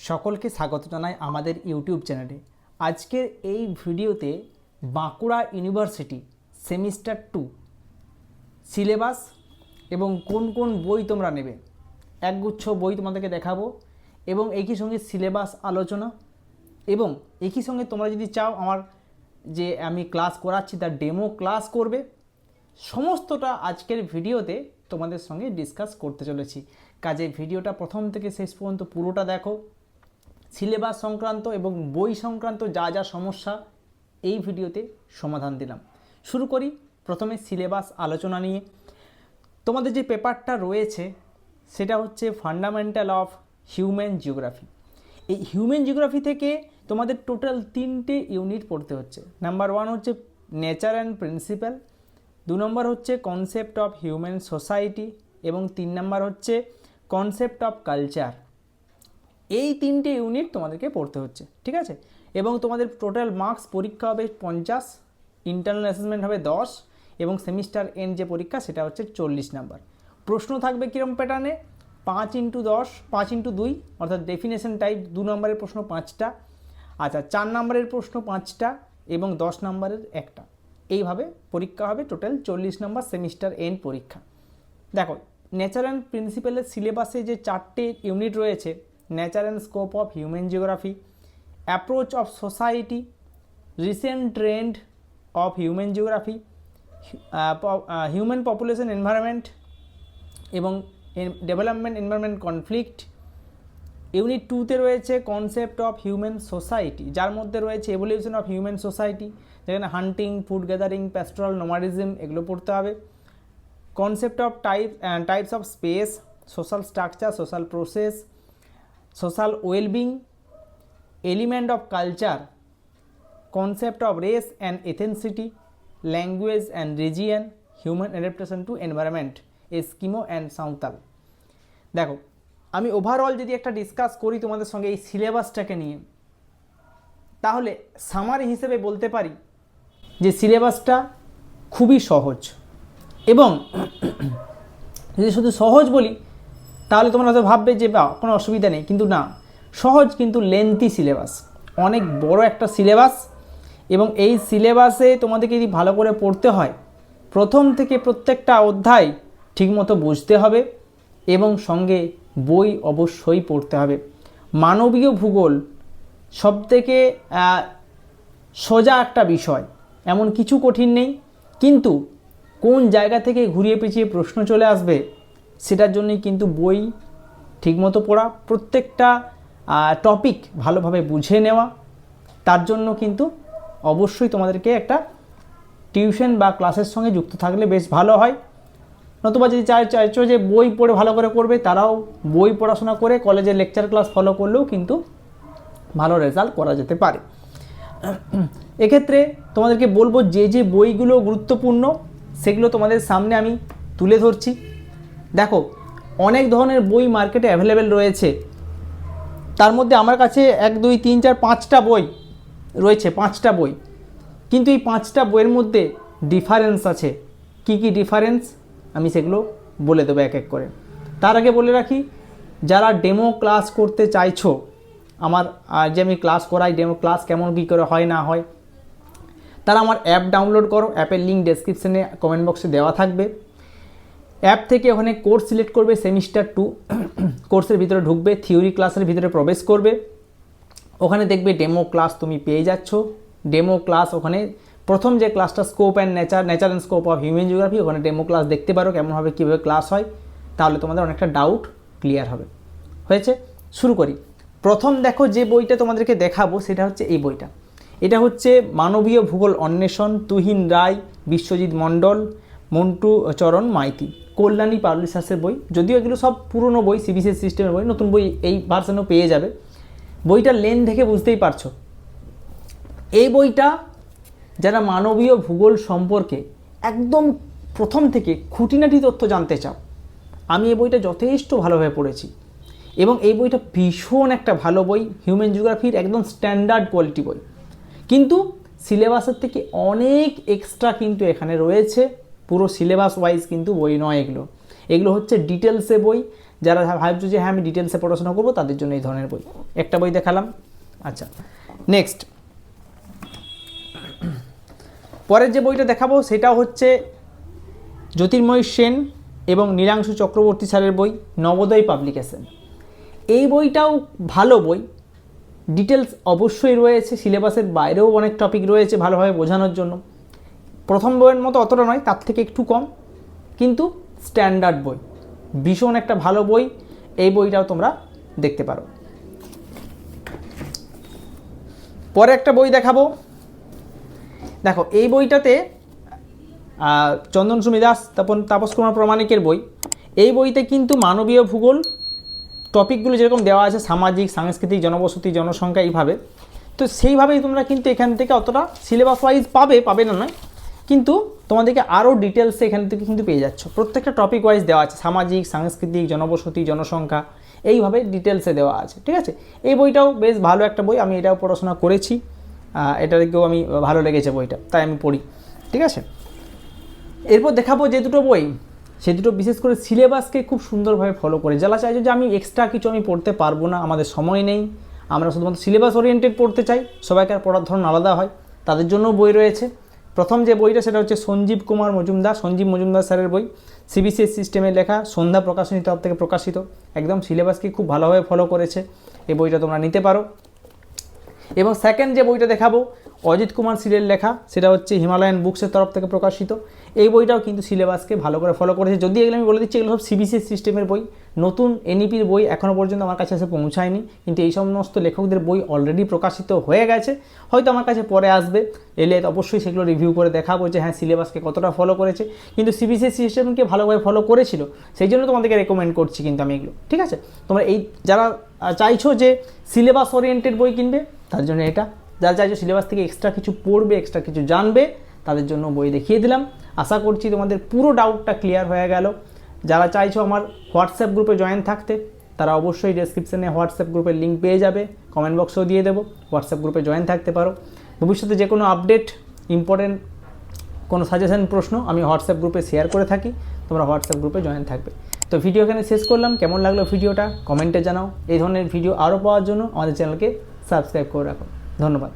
সকলকে স্বাগত জানাই আমাদের ইউটিউব চ্যানেলে। আজকের এই ভিডিওতে বাঁকুড়া ইউনিভার্সিটি সেমিস্টার 2 সিলেবাস এবং কোন কোন বই তোমরা নেবে একগুচ্ছ বই তোমাদেরকে দেখাবো এবং একই সঙ্গে সিলেবাস আলোচনা এবং একই সঙ্গে তোমরা যদি চাও আমার যে আমি ক্লাস করাচ্ছি তার ডেমো ক্লাস করবে, সমস্তটা আজকের ভিডিওতে তোমাদের সঙ্গে ডিসকাস করতে চলেছি। কাজে ভিডিওটা প্রথম থেকে শেষ পর্যন্ত পুরোটা দেখো। সিলেবাস সংক্রান্ত এবং বই সংক্রান্ত যা যা সমস্যা এই ভিডিওতে সমাধান দিলাম। শুরু করি প্রথমে সিলেবাস আলোচনা নিয়ে। তোমাদের যে পেপারটা রয়েছে সেটা হচ্ছে ফান্ডামেন্টাল অফ হিউম্যান জিওগ্রাফি। এই হিউম্যান জিওগ্রাফি থেকে তোমাদের টোটাল 3টে ইউনিট পড়তে হচ্ছে। নাম্বার 1 হচ্ছে নেচার অ্যান্ড প্রিন্সিপাল, 2 নম্বর হচ্ছে কনসেপ্ট অফ হিউম্যান সোসাইটি এবং 3 নম্বর হচ্ছে কনসেপ্ট অফ কালচার। এই 3টে ইউনিট তোমাদেরকে পড়তে হচ্ছে, ঠিক আছে। এবং তোমাদের টোটাল মার্কস পরীক্ষা হবে 50, ইন্টারনাল অ্যাসেসমেন্ট হবে 10 এবং সেমিস্টার এন্ড যে পরীক্ষা সেটা হচ্ছে 40 নাম্বার। প্রশ্ন থাকবে কীরকম প্যাটার্নে, 5x10, 5x2 অর্থাৎ ডেফিনেশন টাইপ 2 নম্বরের প্রশ্ন 5টা, আচ্ছা 4 নম্বরের প্রশ্ন 5টা এবং 10 নম্বরের একটা। এইভাবে পরীক্ষা হবে, টোটাল 40 নম্বর সেমিস্টার এন্ড পরীক্ষা। দেখো নেচার অ্যান্ড প্রিন্সিপালের সিলেবাসে যে 4টে ইউনিট রয়েছে, nature and scope of human geography, approach of society, recent trend of human geography, human population environment এবং ডেভেলপমেন্ট এনভায়রনমেন্ট কনফ্লিক্ট। ইউনিট 2তে রয়েছে কনসেপ্ট অফ হিউম্যান সোসাইটি, যার মধ্যে রয়েছে এভলিউশন অফ হিউম্যান সোসাইটি, যেখানে hunting, food gathering, pastoral nomadism এগুলো পড়তে হবে। Concept of types of space, social structure, social process, social wellbeing, element of culture, concept of race and ethnicity, language and region, human adaptation to environment, Eskimo and Santhal. দেখো আমি overall যদি একটা discuss করি তোমাদের সঙ্গে এই সিলেবাসটাকে নিয়ে, তাহলে সামারি হিসেবে বলতে পারি যে সিলেবাসটা খুবই সহজ। এবং যদি শুধু সহজ বলি তাহলে তোমরা হয়তো ভাববে যে বা কোনো অসুবিধা নেই, কিন্তু না, সহজ কিন্তু লেন্থি সিলেবাস, অনেক বড় একটা সিলেবাস। এবং এই সিলেবাসে তোমাদেরকে যদি ভালো করে পড়তে হয়, প্রথম থেকে প্রত্যেকটা অধ্যায় ঠিকমতো বুঝতে হবে এবং সঙ্গে বই অবশ্যই পড়তে হবে। মানবীয় ভূগোল সবথেকে সোজা একটা বিষয়, এমন কিছু কঠিন নেই, কিন্তু কোন জায়গা থেকে ঘুরিয়ে পেঁচিয়ে প্রশ্ন চলে আসবে সেটার জন্যই কিন্তু বই ঠিকমতো পড়া, প্রত্যেকটা টপিক ভালোভাবে বুঝে নেওয়া, তার জন্য কিন্তু অবশ্যই তোমাদেরকে একটা টিউশন বা ক্লাসের সঙ্গে যুক্ত থাকলে বেশ ভালো হয়। নতুবা যদি চাইছো যে বই পড়ে ভালো করে করবে, তারাও বই পড়াশোনা করে কলেজের লেকচার ক্লাস ফলো করলেও কিন্তু ভালো রেজাল্ট করা যেতে পারে। এক্ষেত্রে তোমাদেরকে বলবো যে যে বইগুলো গুরুত্বপূর্ণ সেগুলো তোমাদের সামনে আমি তুলে ধরছি। দেখো অনেক ধরনের বই মার্কেটে অ্যাভেলেবেল রয়েছে, তার মধ্যে আমার কাছে 1, 2, 3, 4, 5টা বই রয়েছে, 5টা বই। কিন্তু এই 5টা বইয়ের মধ্যে ডিফারেন্স আছে। কি কি ডিফারেন্স আমি সেগুলো বলে দেবো এক এক করে। তার আগে বলে রাখি, যারা ডেমো ক্লাস করতে চাইছো, আমার যে আমি ক্লাস করাই ডেমো ক্লাস কেমন কী করে হয় না হয়, তারা আমার অ্যাপ ডাউনলোড করো। অ্যাপের লিঙ্ক ডেসক্রিপশনে কমেন্ট বক্সে দেওয়া থাকবে। অ্যাপ থেকে ওখানে কোর্স সিলেক্ট করবে, সেমিস্টার 2 কোর্সের ভিতরে ঢুকবে, থিওরি ক্লাসের ভিতরে প্রবেশ করবে। ওখানে দেখবে ডেমো ক্লাস তুমি পেয়ে যাচ্ছ। ডেমো ক্লাস ওখানে প্রথম যে ক্লাসটা scope and nature and scope of human geography, ওখানে ডেমো ক্লাস দেখতে পারো কেমনভাবে কীভাবে ক্লাস হয়, তাহলে তোমাদের অনেকটা ডাউট ক্লিয়ার হবে। হয়েছে, শুরু করি। প্রথম দেখো যে বইটা তোমাদেরকে দেখাবো সেটা হচ্ছে এই বইটা। এটা হচ্ছে মানবীয় ভূগোল অন্বেষণ, তুহিন রায়, বিশ্বজিৎ মণ্ডল, মন্টু চরণ মাইতি, কল্যাণী পাবলিশার্সের বই। যদিও এগুলো সব পুরনো বই, সিবিসিএস সিস্টেমের বই, নতুন বই এই ভার্সনও পেয়ে যাবে। বইটার লেন দেখে বুঝতেই পারছো। এই বইটা যারা মানবীয় ভূগোল সম্পর্কে একদম প্রথম থেকে খুঁটিনাটি তথ্য জানতে চাও, আমি এই বইটা যথেষ্ট ভালোভাবে পড়েছি এবং এই বইটা ভীষণ একটা ভালো বই, হিউম্যান জিওগ্রাফির একদম স্ট্যান্ডার্ড কোয়ালিটি বই। কিন্তু সিলেবাসের থেকে অনেক এক্সট্রা কিন্তু এখানে রয়েছে, পুরো সিলেবাস ওয়াইজ কিন্তু বই নয় এগুলো। এগুলো হচ্ছে ডিটেলসে বই, যারা ভাবছো যে হ্যাঁ আমি ডিটেলসে পড়াশোনা করবো তাদের জন্য এই ধরনের বই। একটা বই দেখালাম। আচ্ছা, নেক্সট পরের যে বইটা দেখাবো সেটা হচ্ছে জ্যোতির্ময় সেন এবং নীলাংশু চক্রবর্তী স্যারের বই, নবোদয় পাবলিকেশন। এই বইটাও ভালো বই, ডিটেলস অবশ্যই রয়েছে, সিলেবাসের বাইরেও অনেক টপিক রয়েছে ভালোভাবে বোঝানোর জন্য। প্রথম বইয়ের মতো অতটা নয়, তার থেকে একটু কম, কিন্তু স্ট্যান্ডার্ড বই, ভীষণ একটা ভালো বই। এই বইটাও তোমরা দেখতে পারো। পরে একটা বই দেখাবো, দেখো এই বইটাতে চন্দন সুমি দাস, তাপস কুমার প্রামাণিকের বই। এই বইতে কিন্তু মানবীয় ভূগোল টপিকগুলো যেরকম দেওয়া আছে, সামাজিক, সাংস্কৃতিক, জনবসতি, জনসংখ্যা, এইভাবে, তো সেইভাবেই তোমরা কিন্তু এখান থেকে অতটা সিলেবাস ওয়াইজ পাবে না নয়, কিন্তু তোমাদেরকে আরও ডিটেলসে এখান থেকে কিন্তু পেয়ে যাচ্ছ। প্রত্যেকটা টপিক ওয়াইজ দেওয়া আছে, সামাজিক, সাংস্কৃতিক, জনবসতি, জনসংখ্যা, এইভাবে ডিটেলসে দেওয়া আছে, ঠিক আছে। এই বইটাও বেশ ভালো একটা বই, আমি এটাও পড়াশোনা করেছি, এটা থেকেও আমি ভালো লেগেছে বইটা, তাই আমি পড়ি, ঠিক আছে। এরপর দেখাবো যে দুটো বই, সে দুটো বিশেষ করে সিলেবাসকে খুব সুন্দরভাবে ফলো করে। যারা চাইছো যে আমি এক্সট্রা কিছু আমি পড়তে পারবো না, আমাদের সময় নেই, আমরা শুধুমাত্র সিলেবাস ওরিয়েন্টেড পড়তে চাই, সবাইকার পড়ার ধরন আলাদা হয়, তাদের জন্য বই রয়েছে। প্রথম যে বইটা সেটা হচ্ছে সঞ্জীব মজুমদার স্যারের বই, সিবিসিএস সিস্টেমে লেখা, সন্ধ্যা প্রকাশনী তরফ থেকে প্রকাশিত, একদম সিলেবাসকে খুব ভালোভাবে ফলো করেছে। এই বইটা তোমরা নিতে পারো। এবং সেকেন্ড যে বইটা দেখাবো অজিত কুমার সিলের লেখা, সেটা হচ্ছে হিমালয়ান বুকসের তরফ থেকে প্রকাশিত। এই বইটাও কিন্তু সিলেবাসকে ভালো করে ফলো করেছে, যদি এগুলো আমি বলে দিচ্ছি এগুলো সব সিবিসিএস সিস্টেমের বই, নতুন এনইপির বই এখনও পর্যন্ত আমার কাছে এসে পৌঁছায়নি, কিন্তু এই সমস্ত লেখকদের বই অলরেডি প্রকাশিত হয়ে গেছে, হয়তো আমার কাছে পরে আসবে, এলে অবশ্যই সেগুলো রিভিউ করে দেখাবো যে হ্যাঁ সিলেবাসকে কতটা ফলো করেছে, কিন্তু সিবিসিএস সিস্টেমকে ভালোভাবে ফলো করেছিল, সেই জন্য তোমাদেরকে রেকমেন্ড করছি কিন্তু আমি এগুলো, ঠিক আছে। তোমরা এই যারা চাইছো যে সিলেবাস ওরিয়েন্টেড বই কিনবে তার জন্য এটা, যারা চাইছো সিলেবাস থেকে এক্সট্রা কিছু পড়বে, এক্সট্রা কিছু জানবে, তাদের জন্য বই দেখিয়ে দিলাম। আশা করছি তোমাদের পুরো ডাউটটা ক্লিয়ার হয়ে গেল। যারা চাইছো আমার হোয়াটসঅ্যাপ গ্রুপে জয়েন থাকতে, তারা অবশ্যই ডেসক্রিপশনে হোয়াটসঅ্যাপ গ্রুপের লিঙ্ক পেয়ে যাবে, কমেন্ট বক্সেও দিয়ে দেবো, হোয়াটসঅ্যাপ গ্রুপে জয়েন থাকতে পারো। ভবিষ্যতে যে কোনো আপডেট, ইম্পর্টেন্ট কোনো সাজেশন, প্রশ্ন আমি হোয়াটসঅ্যাপ গ্রুপে শেয়ার করে থাকি, তোমরা হোয়াটসঅ্যাপ গ্রুপে জয়েন থাকবে। তো ভিডিও এখানে শেষ করলাম, কেমন লাগলো ভিডিওটা কমেন্টে জানাও। এই ধরনের ভিডিও আরও পাওয়ার জন্য আমাদের চ্যানেলকে সাবস্ক্রাইব করে রাখো। ধন্যবাদ।